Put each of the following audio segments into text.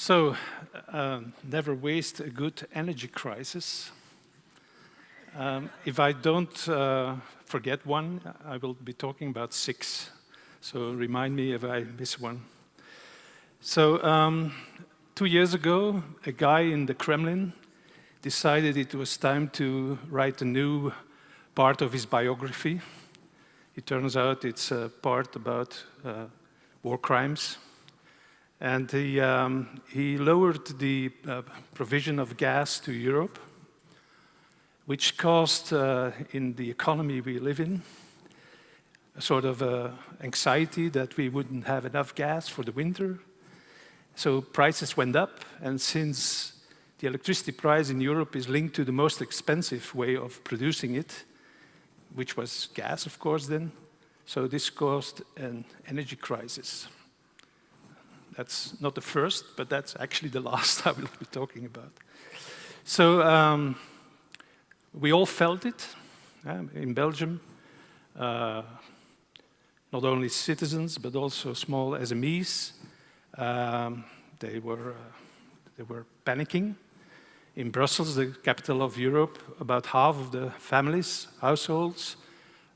So, never waste a good energy crisis. If I don't forget one, I will be talking about 6. So remind me if I miss one. So 2 years ago, a guy in the Kremlin decided it was time to write a new part of his biography. It turns out it's a part about war crimes. And he lowered the provision of gas to Europe, which caused, in the economy we live in, a sort of anxiety that we wouldn't have enough gas for the winter. So prices went up, and since the electricity price in Europe is linked to the most expensive way of producing it, which was gas, of course, then, so this caused an energy crisis. That's not the first, but that's actually the last I will be talking about. So we all felt it in Belgium. Not only citizens, but also small SMEs. They were panicking. In Brussels, the capital of Europe, about half of the families, households,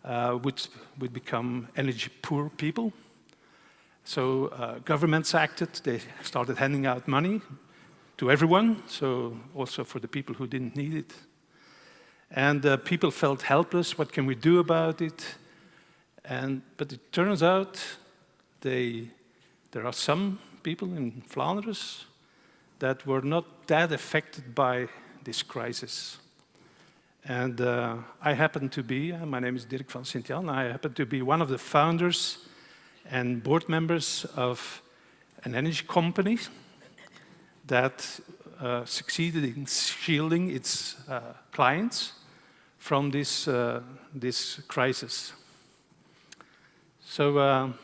would become energy poor people. So governments acted. They started handing out money to everyone, so also for the people who didn't need it. And people felt helpless. What can we do about it? But it turns out there are some people in Flanders that were not that affected by this crisis. And I happen to be, my name is Dirk Vansintjan, I happen to be one of the founders and board members of an energy company that succeeded in shielding its clients from this crisis. So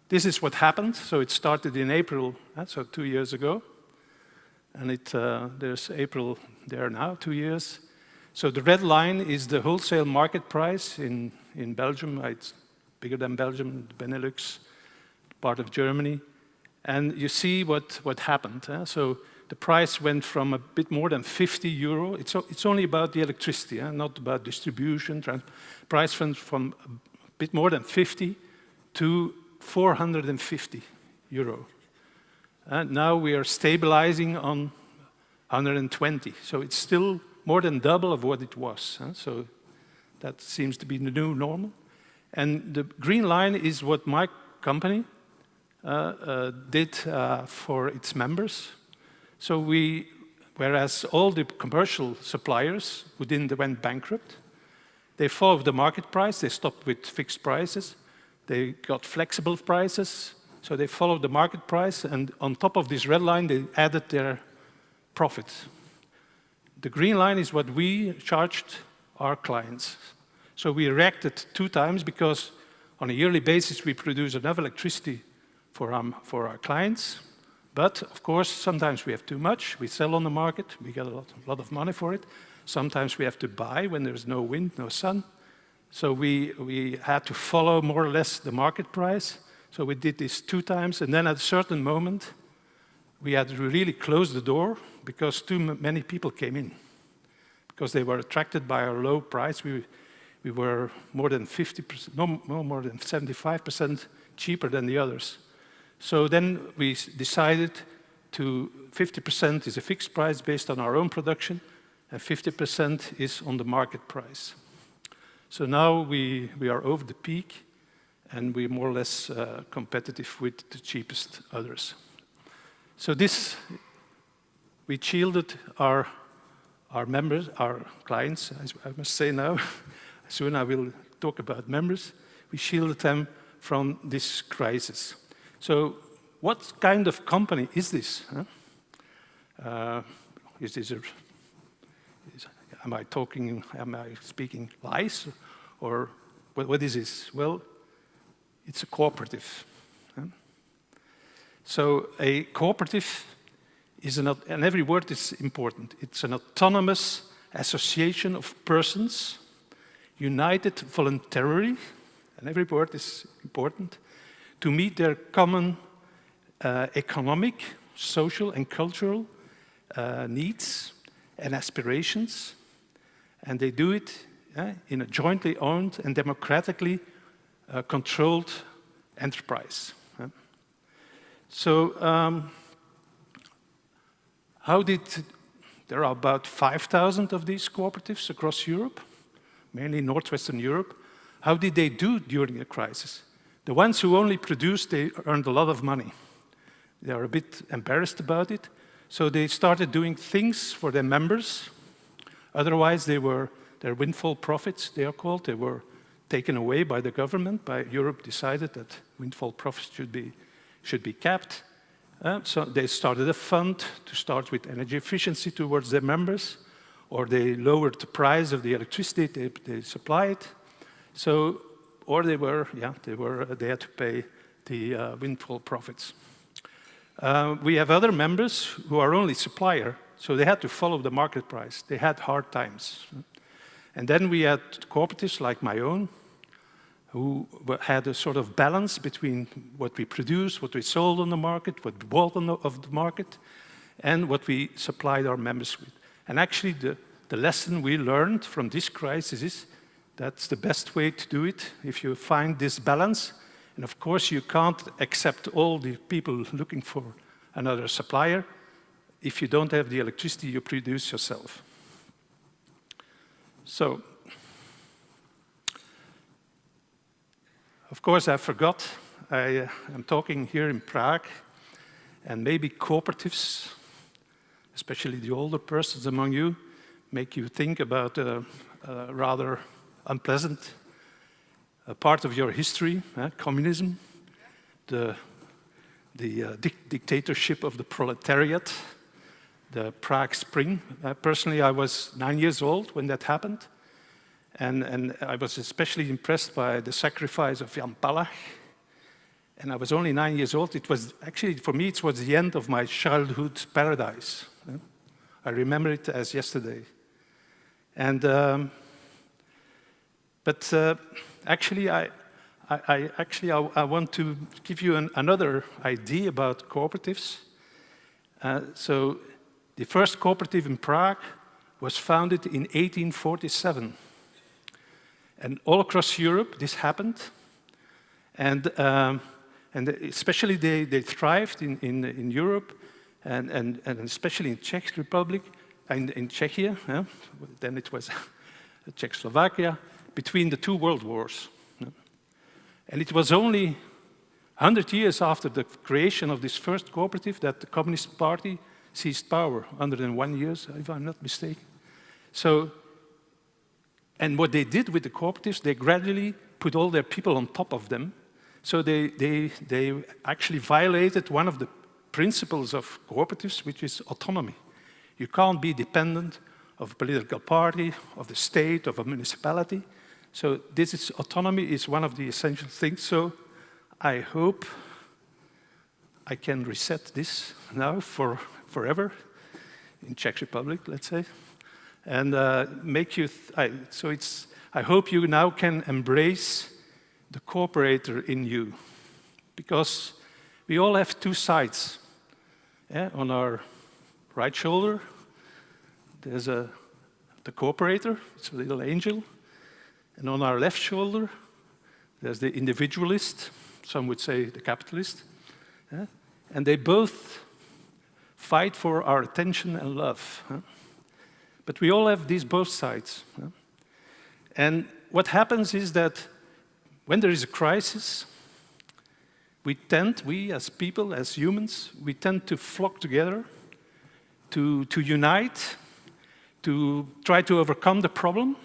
this is what happened. So it started in April, so 2 years ago. And there's April there now, 2 years. So the red line is the wholesale market price in Belgium. It's bigger than Belgium, the Benelux, part of Germany. And you see what happened. So the price went from a bit more than 50 euro. It's only about the electricity, not about distribution. Price went from a bit more than 50 to 450 euro. And now we are stabilizing on 120. So it's still more than double of what it was. So that seems to be the new normal. And the green line is what my company did for its members. So whereas all the commercial suppliers who went bankrupt, they followed the market price. They stopped with fixed prices. They got flexible prices. So they followed the market price, and on top of this red line, they added their profits. The green line is what we charged our clients. So we reacted 2 times because on a yearly basis, we produce enough electricity for our clients. But of course, sometimes we have too much. We sell on the market. We get a lot of money for it. Sometimes we have to buy when there's no wind, no sun. So we had to follow more or less the market price. So we did this 2 times. And then at a certain moment, we had to really close the door because too many people came in. Because they were attracted by our low price. We were more than 50%, no more than 75% cheaper than the others. So then we decided 50% is a fixed price based on our own production, and 50% is on the market price. So now we are over the peak, and we're more or less competitive with the cheapest others. So we shielded our members, our clients, I must say now. Soon I will talk about members. We shielded them from this crisis. So what kind of company is this? Am I speaking lies? Or what is this? Well, it's a cooperative. So a cooperative is and every word is important. It's an autonomous association of persons united voluntarily, and every word is important, to meet their common economic, social and cultural needs and aspirations, and they do it in a jointly owned and democratically controlled enterprise. So there are about 5,000 of these cooperatives across Europe, mainly Northwestern Europe. How did they do during the crisis? The ones who only produced, they earned a lot of money. They are a bit embarrassed about it, so they started doing things for their members. Otherwise, their windfall profits, they are called, they were taken away by the government. Europe decided that windfall profits should be capped. So they started a fund to start with energy efficiency towards their members, or they lowered the price of the electricity they supplied. So, or they had to pay the windfall profits. We have other members who are only supplier, so they had to follow the market price. They had hard times. And then we had cooperatives like my own, who had a sort of balance between what we produced, what we sold on the market, what we bought of the market, and what we supplied our members with. And actually, the lesson we learned from this crisis is that's the best way to do it, if you find this balance. And of course, you can't accept all the people looking for another supplier. If you don't have the electricity, you produce yourself. So, of course, I forgot. I'm talking here in Prague, and maybe cooperatives, especially the older persons among you, make you think about a rather unpleasant part of your history, communism, the dictatorship of the proletariat, the Prague Spring. Personally, I was 9 years old when that happened, and I was especially impressed by the sacrifice of Jan Palach. And I was only 9 years old. It was actually, for me, it was the end of my childhood paradise. I remember it as yesterday. And actually, I want to give you another idea about cooperatives. So the first cooperative in Prague was founded in 1847. And all across Europe, this happened. And especially they thrived in Europe, and especially in Czech Republic, and in Czechia, then it was Czechoslovakia, between the two world wars. And it was only 100 years after the creation of this first cooperative that the Communist Party seized power, 101 years, if I'm not mistaken. So, and what they did with the cooperatives, they gradually put all their people on top of them. So they actually violated one of the principles of cooperatives, which is autonomy. You can't be dependent of a political party, of the state, of a municipality. So autonomy is one of the essential things. So I hope I can reset this now forever in Czech Republic, let's say, and make you. I hope you now can embrace the cooperator in you, because we all have two sides. On our right shoulder, there's the cooperator, it's a little angel. And on our left shoulder, there's the individualist, some would say the capitalist. And they both fight for our attention and love. But we all have these both sides. And what happens is that when there is a crisis, we as people, as humans, we tend to flock together, to unite, to try to overcome the problem.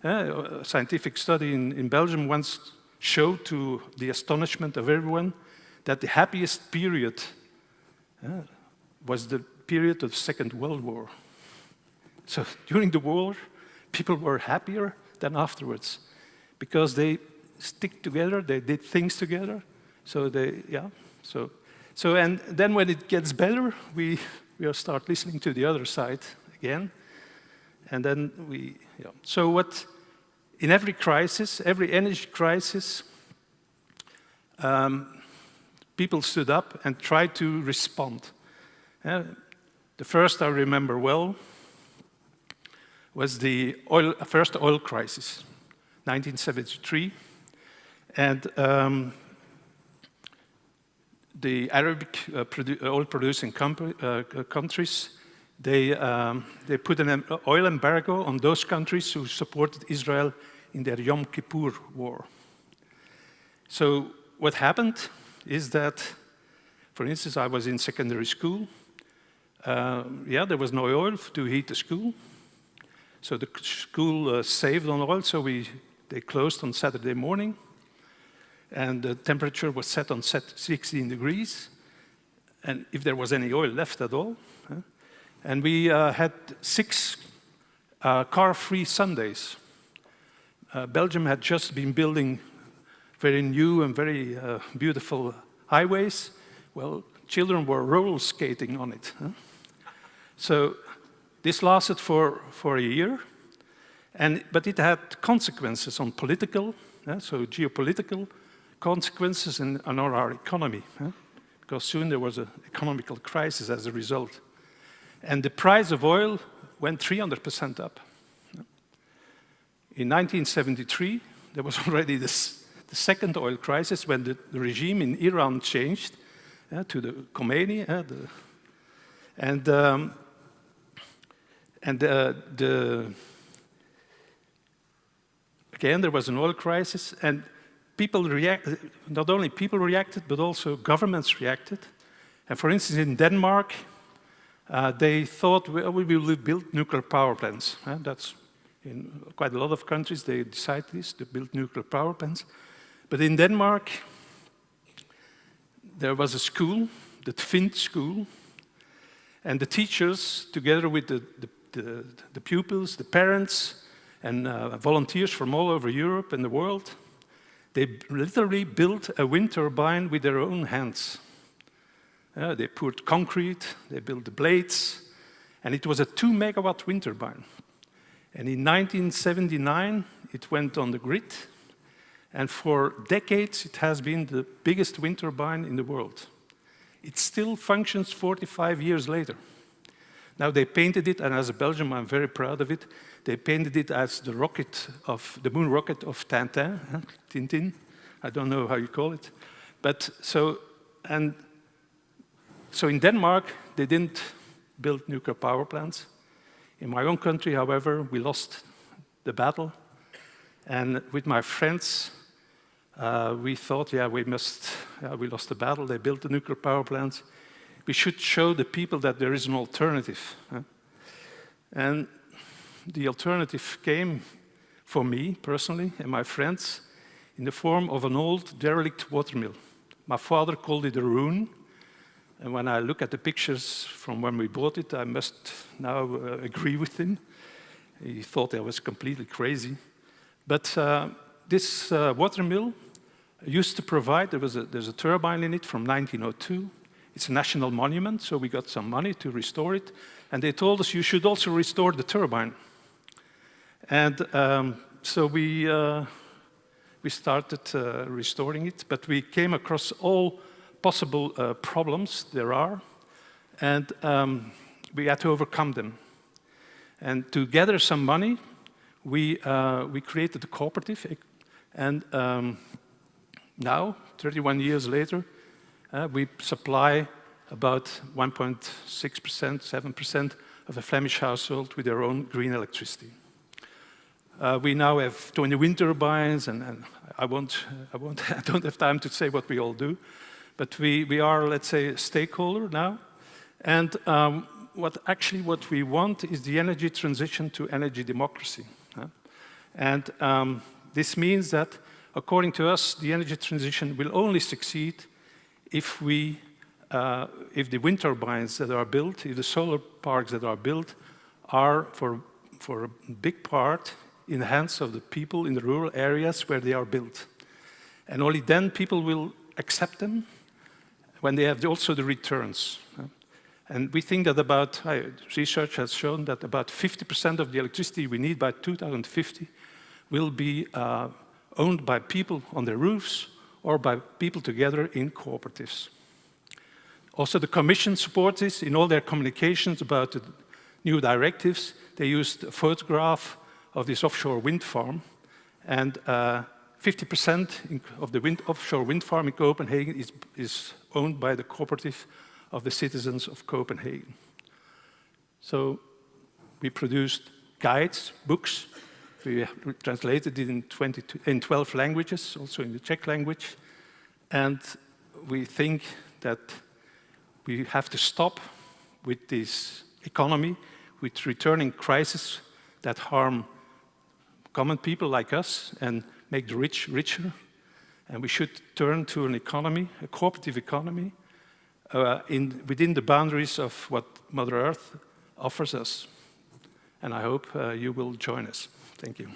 A scientific study in Belgium once showed, to the astonishment of everyone, that the happiest period was the period of the Second World War. So during the war, people were happier than afterwards, because they stick together, they did things together. So and then when it gets better, we start listening to the other side again. And then so in every crisis, every energy crisis, people stood up and tried to respond. The first I remember well was the first oil crisis, 1973. And the Arabic oil-producing countries, they put an oil embargo on those countries who supported Israel in their Yom Kippur war. So what happened is that, for instance, I was in secondary school. There was no oil to heat the school. So the school saved on oil, so they closed on Saturday morning. And the temperature was set on 16 degrees. And if there was any oil left at all. And we had 6 car-free Sundays. Belgium had just been building very new and very beautiful highways. Well, children were roller skating on it. So this lasted for a year, but it had consequences on political, so geopolitical consequences on our economy, because soon there was an economical crisis as a result. And the price of oil went 300% up. In 1973, there was already the second oil crisis when the regime in Iran changed to the Khomeini, again there was an oil crisis, and not only people reacted, but also governments reacted. And for instance, in Denmark, they thought, well, we will build nuclear power plants. That's in quite a lot of countries, they decide this, to build nuclear power plants. But in Denmark, there was a school, the Tvint school, and the teachers, together with the pupils, the parents, and volunteers from all over Europe and the world, they literally built a wind turbine with their own hands. They poured concrete, they built the blades, and it was a 2-megawatt wind turbine. And in 1979, it went on the grid, and for decades it has been the biggest wind turbine in the world. It still functions 45 years later. Now they painted it, and as a Belgian I'm very proud of it, they painted it as the moon rocket of Tintin. I don't know how you call it. But so in Denmark, they didn't build nuclear power plants. In my own country, however, we lost the battle. And with my friends, we thought, we lost the battle. They built the nuclear power plants. We should show the people that there is an alternative. And the alternative came for me, personally, and my friends, in the form of an old derelict watermill. My father called it a ruin. And when I look at the pictures from when we bought it, I must now agree with him. He thought I was completely crazy. But this watermill used to provide, there's a turbine in it from 1902. It's a national monument, so we got some money to restore it. And they told us, you should also restore the turbine. And so we started restoring it, but we came across all possible problems there are, and we had to overcome them. And to gather some money, we created a cooperative, and now, 31 years later, we supply about 1.6%, 7% of a Flemish household with their own green electricity. We now have 20 wind turbines, and I don't have time to say what we all do. But we are, let's say, a stakeholder now. And what we want is the energy transition to energy democracy. And this means that, according to us, the energy transition will only succeed if the wind turbines that are built, if the solar parks that are built are, for a big part, in the hands of the people in the rural areas where they are built. And only then people will accept them, when they have also the returns. And we think that research has shown that about 50% of the electricity we need by 2050 will be owned by people on their roofs or by people together in cooperatives. Also, the Commission supports this in all their communications about the new directives. They used a photograph of this offshore wind farm, and 50% of the offshore wind farm in Copenhagen is owned by the cooperative of the citizens of Copenhagen. So we produced guides, books. We translated it in 12 languages, also in the Czech language. And we think that we have to stop with this economy, with returning crises that harm common people like us and make the rich richer. And we should turn to an economy, a cooperative economy, within the boundaries of what Mother Earth offers us. And I hope you will join us. Thank you.